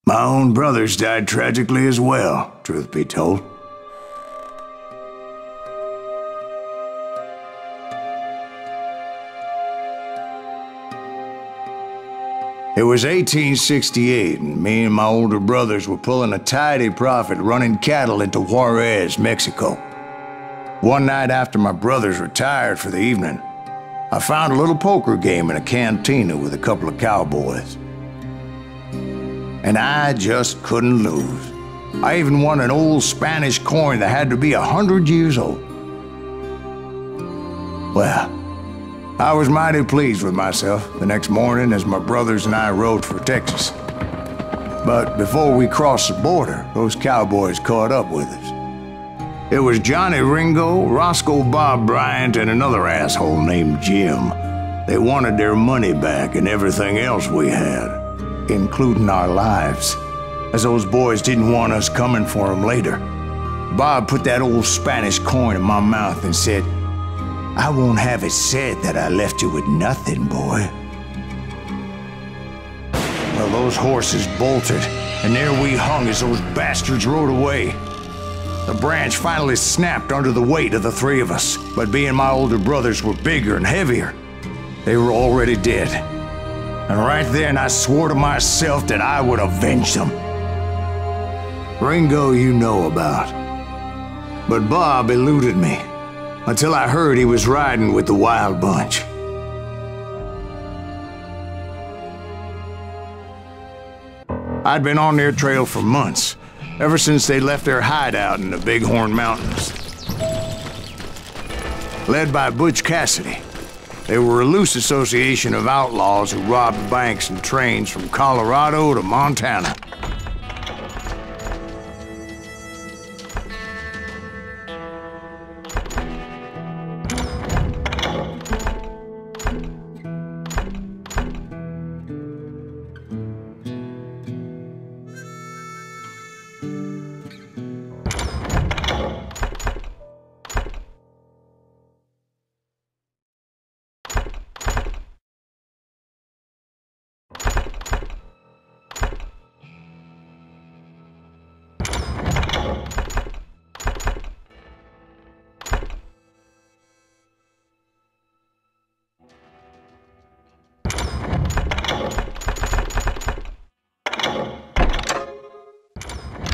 My own brothers died tragically as well, truth be told. It was 1868, and me and my older brothers were pulling a tidy profit running cattle into Juarez, Mexico. One night after my brothers retired for the evening, I found a little poker game in a cantina with a couple of cowboys. And I just couldn't lose. I even won an old Spanish coin that had to be 100 years old. Well, I was mighty pleased with myself the next morning as my brothers and I rode for Texas. But before we crossed the border, those cowboys caught up with us. It was Johnny Ringo, Roscoe Bob Bryant, and another asshole named Jim. They wanted their money back and everything else we had, including our lives, as those boys didn't want us coming for them later. Bob put that old Spanish coin in my mouth and said, "I won't have it said that I left you with nothing, boy." Well, those horses bolted, and there we hung as those bastards rode away. The branch finally snapped under the weight of the three of us, but being my older brothers were bigger and heavier, they were already dead. And right then I swore to myself that I would avenge them. Ringo you know about, but Bob eluded me until I heard he was riding with the Wild Bunch. I'd been on their trail for months, ever since they left their hideout in the Bighorn Mountains. Led by Butch Cassidy, they were a loose association of outlaws who robbed banks and trains from Colorado to Montana.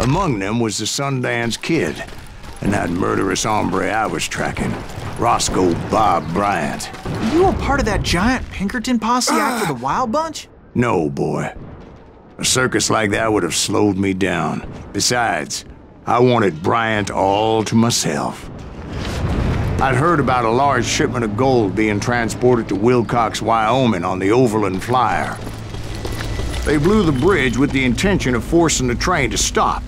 Among them was the Sundance Kid, and that murderous hombre I was tracking, Roscoe Bob Bryant. Were you a part of that giant Pinkerton posse after the Wild Bunch? No, boy. A circus like that would have slowed me down. Besides, I wanted Bryant all to myself. I'd heard about a large shipment of gold being transported to Wilcox, Wyoming on the Overland Flyer. They blew the bridge with the intention of forcing the train to stop.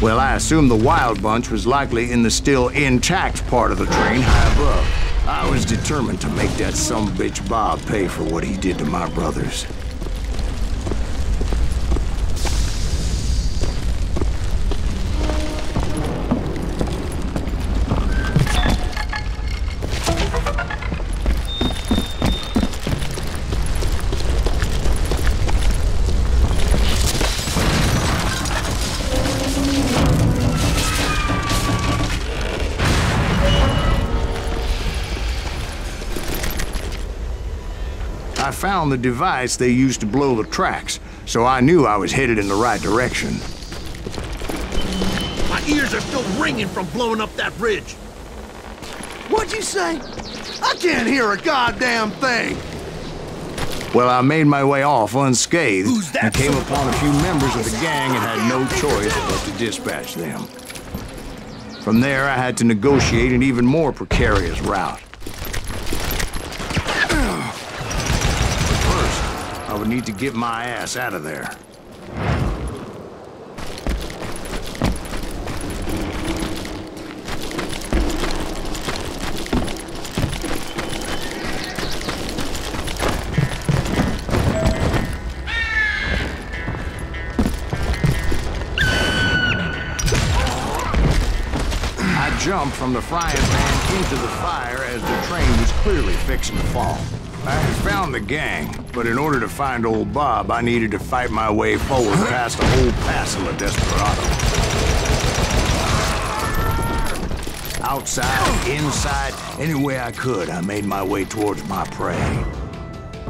Well, I assumed the Wild Bunch was likely in the still intact part of the train high above. I was determined to make that sumbitch Bob pay for what he did to my brothers. I found the device they used to blow the tracks, so I knew I was headed in the right direction. My ears are still ringing from blowing up that ridge. What'd you say? I can't hear a goddamn thing. Well, I made my way off unscathed Who's that and came son upon a few members of the gang and had no choice but to dispatch them. From there, I had to negotiate an even more precarious route. I would need to get my ass out of there. I jumped from the frying pan into the fire as the train was clearly fixing to fall. I had found found the gang, but in order to find old Bob, I needed to fight my way forward past a whole passel of desperados. Outside, inside, any way I could, I made my way towards my prey.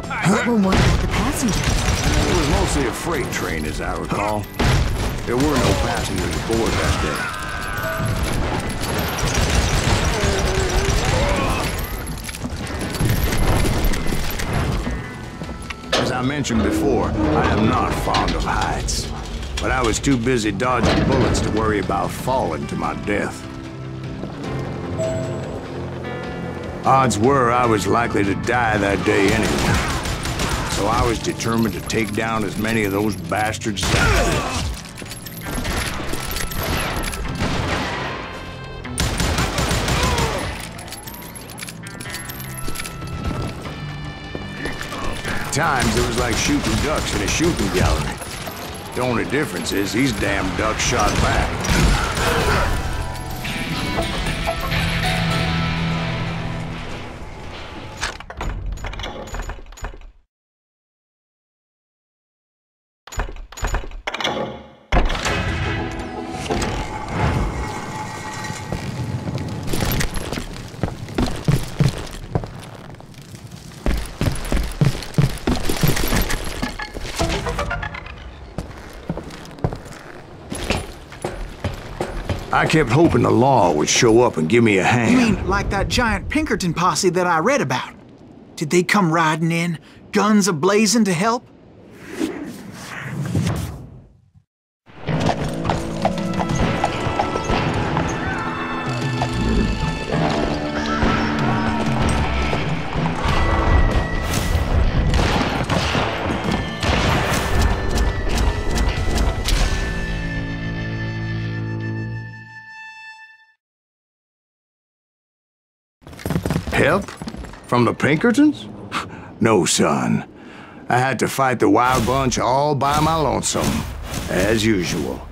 Well, what about the passengers? It was mostly a freight train, as I recall. There were no passengers aboard that day. As I mentioned before, I am not fond of heights. But I was too busy dodging bullets to worry about falling to my death. Odds were I was likely to die that day anyway. So I was determined to take down as many of those bastards as I could. At times, it was like shooting ducks in a shooting gallery. The only difference is these damn ducks shot back. I kept hoping the law would show up and give me a hand. You mean like that giant Pinkerton posse that I read about? Did they come riding in, guns a-blazing to help? Help? From the Pinkertons? No, son. I had to fight the Wild Bunch all by my lonesome, as usual.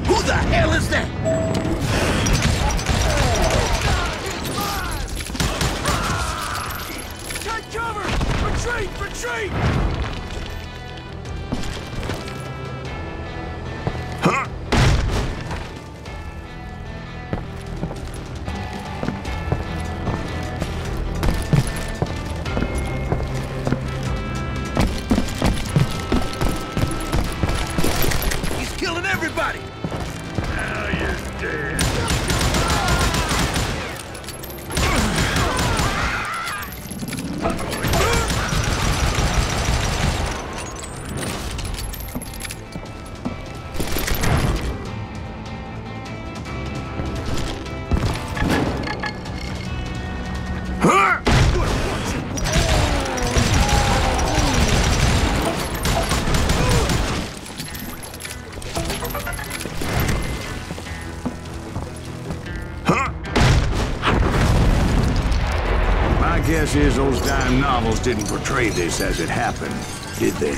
Who the hell is that? Take cover! Retreat! Retreat! Huh? Everybody! Now you're dead. Guess is those dime novels didn't portray this as it happened, did they?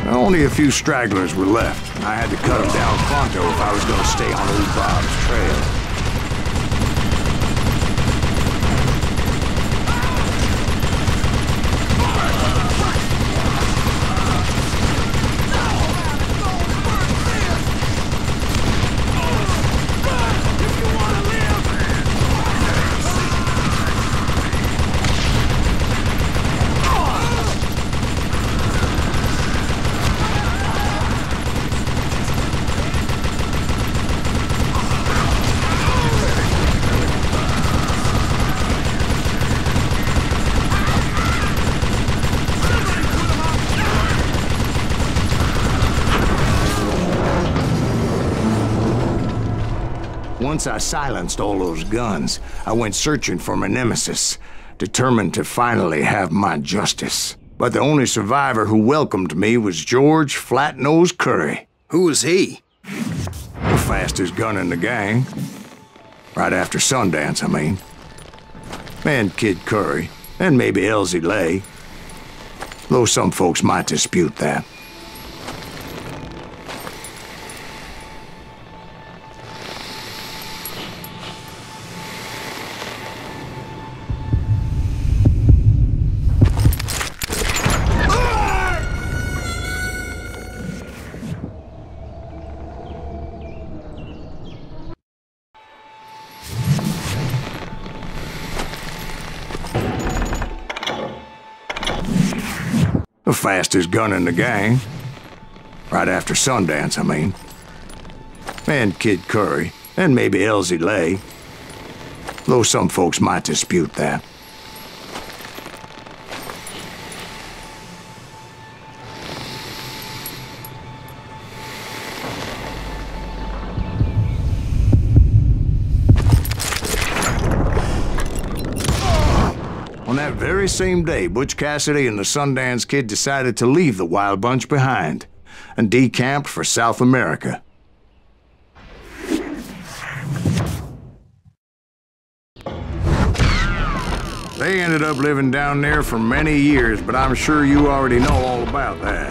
Only a few stragglers were left. I had to cut them down pronto if I was going to stay on old Bob's trail. Once I silenced all those guns, I went searching for my nemesis, determined to finally have my justice. But the only survivor who welcomed me was George Flat-Nosed Curry. Who was he? The fastest gun in the gang. Right after Sundance, I mean. And Kid Curry, and maybe Elsie Lay. Though some folks might dispute that. The fastest gun in the gang. Right after Sundance, I mean. And Kid Curry, and maybe Elsie Lay. Though some folks might dispute that. On that very same day, Butch Cassidy and the Sundance Kid decided to leave the Wild Bunch behind and decamped for South America. They ended up living down there for many years, but I'm sure you already know all about that.